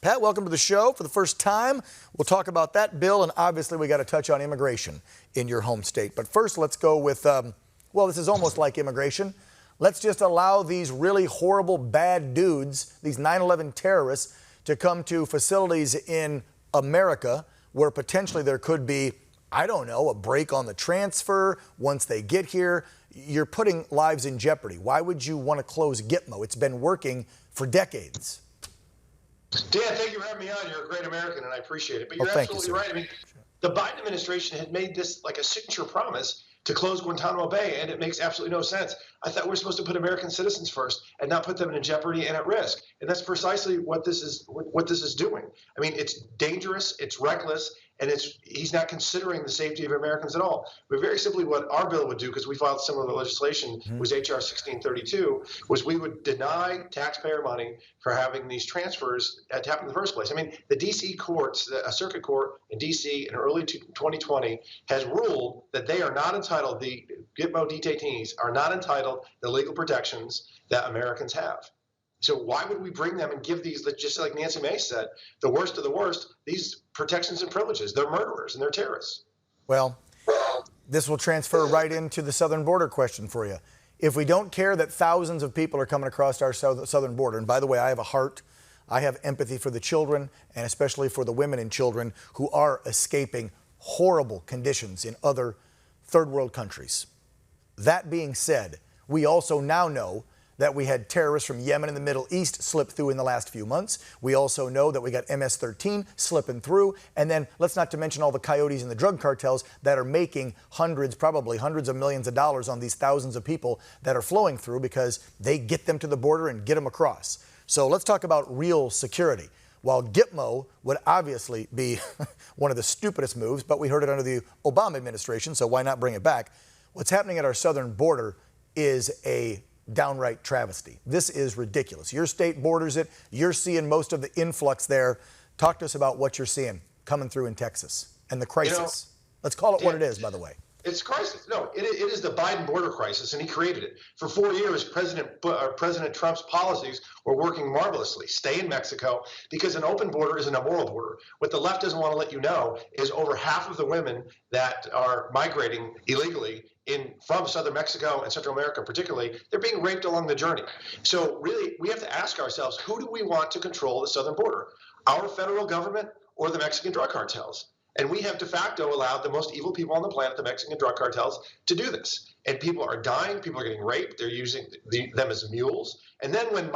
Pat, welcome to the show. For the first time, we'll talk about that bill, and obviously we got to touch on immigration in your home state. But first, let's go with, well, this is almost like immigration. Let's just allow these really horrible, bad dudes, these 9/11 terrorists, to come to facilities in America where potentially there could be, I don't know, a break on the transfer once they get here. You're putting lives in jeopardy. Why would you want to close Gitmo? It's been working for decades. Dan, thank you for having me on. You're a great American, and I appreciate it. But you're absolutely right. I mean, the Biden administration had made this like a signature promise to close Guantanamo Bay, and it makes absolutely no sense. I thought we're supposed to put American citizens first and not put them in jeopardy and at risk. And that's precisely what this is doing. I mean, it's dangerous, it's reckless, and he's not considering the safety of Americans at all. But very simply, what our bill would do, because we filed similar legislation, was HR 1632, was we would deny taxpayer money for having these transfers to happen in the first place. I mean, the D.C. courts, a circuit court in D.C. in early 2020 has ruled that they are not entitled, the Gitmo detainees are not entitled to the legal protections that Americans have. So why would we bring them and give these, just like Nancy Mace said, the worst of the worst, these protections and privileges? They're murderers and they're terrorists. Well, this will transfer right into the southern border question for you. If we don't care that thousands of people are coming across our southern border, and by the way, I have a heart, I have empathy for the children, and especially for the women and children who are escaping horrible conditions in other third world countries. That being said, we also now know that we had terrorists from Yemen and the Middle East slip through in the last few months. We also know that we got MS-13 slipping through. And then let's not to mention all the coyotes and the drug cartels that are making hundreds, probably hundreds of millions of dollars on these thousands of people that are flowing through because they get them to the border and get them across. So let's talk about real security. While Gitmo would obviously be one of the stupidest moves, but we heard it under the Obama administration, so why not bring it back? What's happening at our southern border is a downright travesty. This is ridiculous. Your state borders it. You're seeing most of the influx there. Talk to us about what you're seeing coming through in Texas and the crisis. Let's call it what it is, by the way. It's crisis. No, it is the Biden border crisis, and he created it. For 4 years, President Trump's policies were working marvelously. Stay in Mexico, because an open border is an immoral border. What the left doesn't want to let you know is over half of the women that are migrating illegally from southern Mexico and Central America particularly, they're being raped along the journey. So really, we have to ask ourselves, who do we want to control the southern border? Our federal government or the Mexican drug cartels? And we have de facto allowed the most evil people on the planet, the Mexican drug cartels, to do this. And people are dying, people are getting raped, they're using them as mules. And then when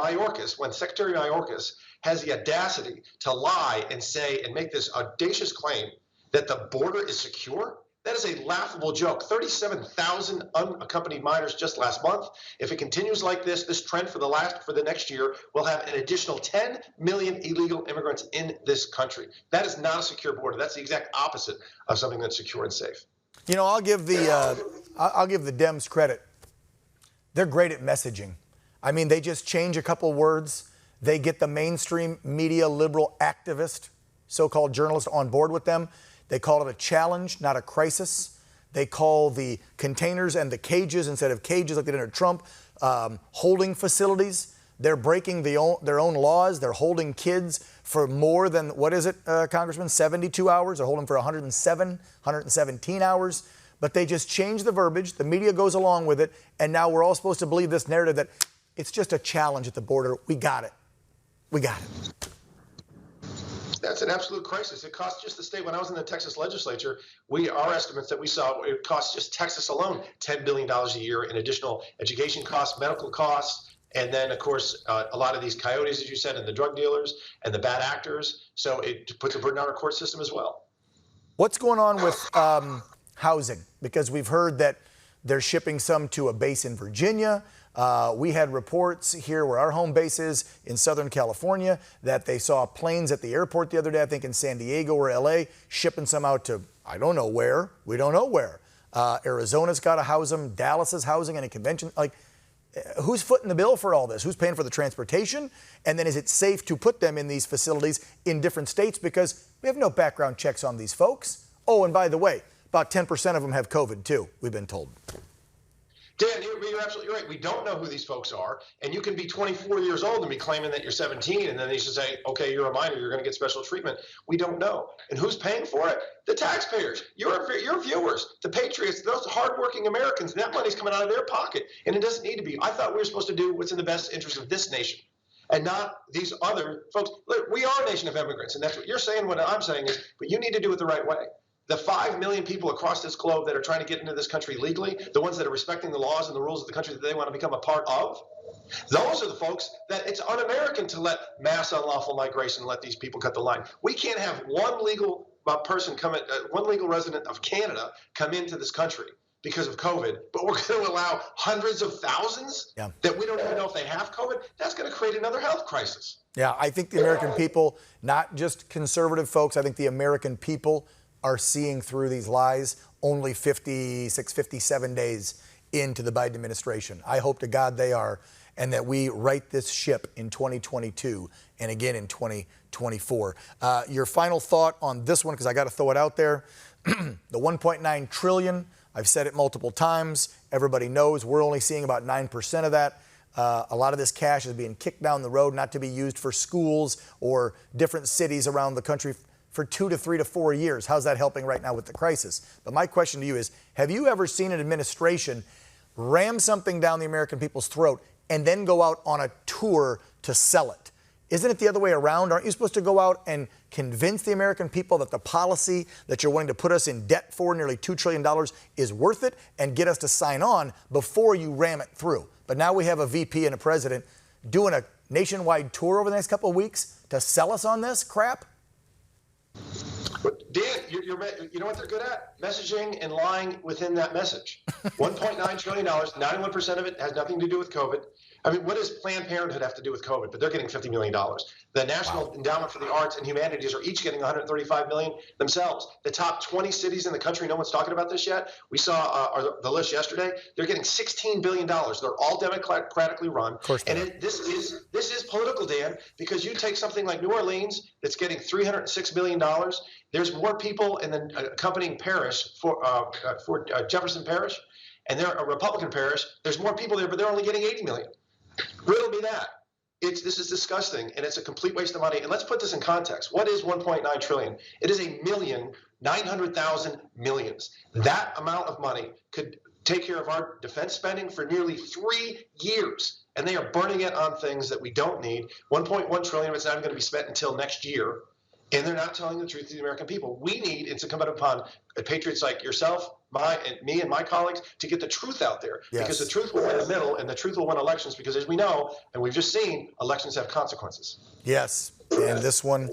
Secretary Mayorkas has the audacity to lie and say and make this audacious claim that the border is secure, that is a laughable joke. 37,000 unaccompanied minors just last month. If it continues like this trend for the next year, we'll have an additional 10 million illegal immigrants in this country. That is not a secure border. That's the exact opposite of something that's secure and safe. You know, I'll give the Dems credit. They're great at messaging. I mean, they just change a couple words. They get the mainstream media liberal activist, so-called journalist, on board with them. They call it a challenge, not a crisis. They call the containers and the cages, instead of cages like they did under Trump, holding facilities. They're breaking their own laws. They're holding kids for more than, what is it, Congressman, 72 hours? They're holding for 117 hours. But they just change the verbiage. The media goes along with it. And now we're all supposed to believe this narrative that it's just a challenge at the border. We got it. We got it. That's an absolute crisis. It costs just the state. When I was in the Texas legislature, our estimates that we saw, it costs just Texas alone $10 billion a year in additional education costs, medical costs, and then, of course, a lot of these coyotes, as you said, and the drug dealers and the bad actors. So it puts a burden on our court system as well. What's going on with housing? Because we've heard that they're shipping some to a base in Virginia. We had reports here where our home base is in Southern California that they saw planes at the airport the other day, I think in San Diego or LA, shipping some out to, I don't know where. We don't know where. Arizona's got to house them. Dallas is housing in a convention. Like, who's footing the bill for all this? Who's paying for the transportation? And then is it safe to put them in these facilities in different states? Because we have no background checks on these folks. Oh, and by the way, about 10% of them have COVID too, we've been told. Dan, you're absolutely right. We don't know who these folks are, and you can be 24 years old and be claiming that you're 17, and then they should say, okay, you're a minor, you're going to get special treatment. We don't know. And who's paying for it? The taxpayers, your viewers, the patriots, those hardworking Americans, and that money's coming out of their pocket, and it doesn't need to be. I thought we were supposed to do what's in the best interest of this nation and not these other folks. Look, we are a nation of immigrants, and that's what you're saying. What I'm saying is, but you need to do it the right way. The 5 million people across this globe that are trying to get into this country legally, the ones that are respecting the laws and the rules of the country that they want to become a part of, those are the folks that it's un-American to let mass unlawful migration, let these people cut the line. We can't have one legal person come in, one legal resident of Canada come into this country because of COVID, but we're going to allow hundreds of thousands that we don't even know if they have COVID. That's going to create another health crisis. Yeah, I think the American people, not just conservative folks, I think the American people are seeing through these lies only 56, 57 days into the Biden administration. I hope to God they are, and that we right this ship in 2022 and again in 2024. Your final thought on this one, because I got to throw it out there. The 1.9 trillion, I've said it multiple times. Everybody knows we're only seeing about 9% of that. A lot of this cash is being kicked down the road, not to be used for schools or different cities around the country for 2 to 3 to 4 years. How's that helping right now with the crisis? But my question to you is, have you ever seen an administration ram something down the American people's throat and then go out on a tour to sell it? Isn't it the other way around? Aren't you supposed to go out and convince the American people that the policy that you're willing to put us in debt for, nearly $2 trillion, is worth it, and get us to sign on before you ram it through? But now we have a VP and a president doing a nationwide tour over the next couple of weeks to sell us on this crap? Dan, you know what they're good at? Messaging and lying within that message. $1.9 trillion, 91% of it has nothing to do with COVID. I mean, what does Planned Parenthood have to do with COVID? But they're getting $50 million. The National Endowment for the Arts and Humanities are each getting $135 million themselves. The top 20 cities in the country, no one's talking about this yet. We saw the list yesterday. They're getting $16 billion. They're all democratically run. Of course. And this is political, Dan, because you take something like New Orleans that's getting $306 million. There's more people in the accompanying parish for Jefferson Parish, and they're a Republican parish. There's more people there, but they're only getting $80 million. Riddle me that. This is disgusting, and it's a complete waste of money. And let's put this in context. What is 1.9 trillion? It is 1,900,000 millions. That amount of money could take care of our defense spending for nearly 3 years, and they are burning it on things that we don't need. 1.1 trillion of it's not even going to be spent until next year, and they're not telling the truth to the American people. We need, it's incumbent upon patriots like yourself, me and my colleagues to get the truth out there, because the truth will win the middle, and the truth will win elections, because as we know, and we've just seen, elections have consequences. Yes, and this one,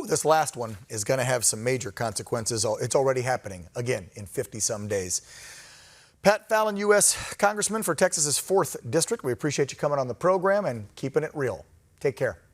this last one is going to have some major consequences. It's already happening, again, in 50-some days. Pat Fallon, U.S. Congressman for Texas's 4th District. We appreciate you coming on the program and keeping it real. Take care.